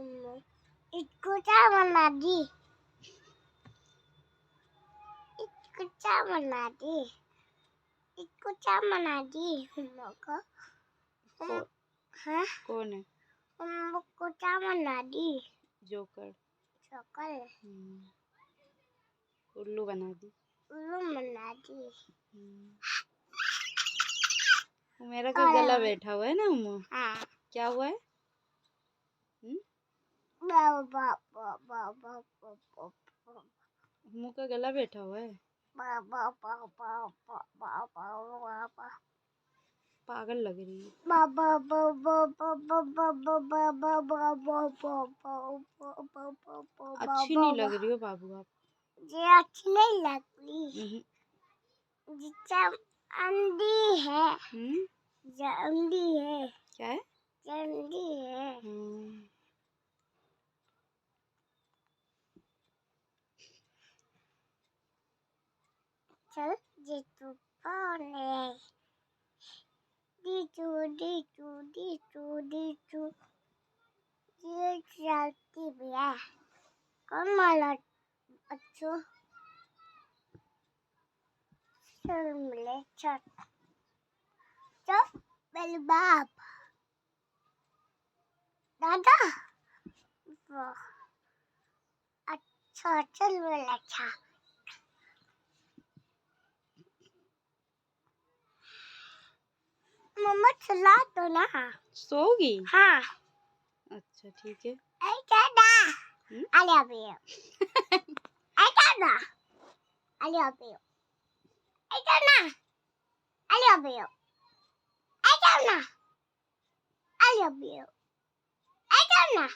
इसको क्या बना दी? इसको क्या बना दी? इसको क्या बना दी हम लोग को? हाँ? कौन है? हम लोग को क्या बना दी? जोकर। जोकर। उल्लू बना दी। उल्लू बना दी। मेरा का गला बैठा हुआ है ना उम्मू। हाँ। क्या हुआ है? उम्मू का गला बैठा हुआ है। पागल लग रही है। अच्छी नहीं लग रही हो बाबू आप। ये अच्छी नहीं लग रही। जिससे अंधी है। अंधी है। क्या है? अंधी है। चल जीतू कौन है? दीचू दीचू दीचू दीचू ये चलती भी है। कौन माला अच्छो? चल मिले चल चल मेरे बाप दादा अच्छा चल मिले अच्छा मम्मा चला तो ना। सोगी? हाँ। अच्छा ठीक है। I love you. I love you. I love you. I love you. I love you. I love you. I love you.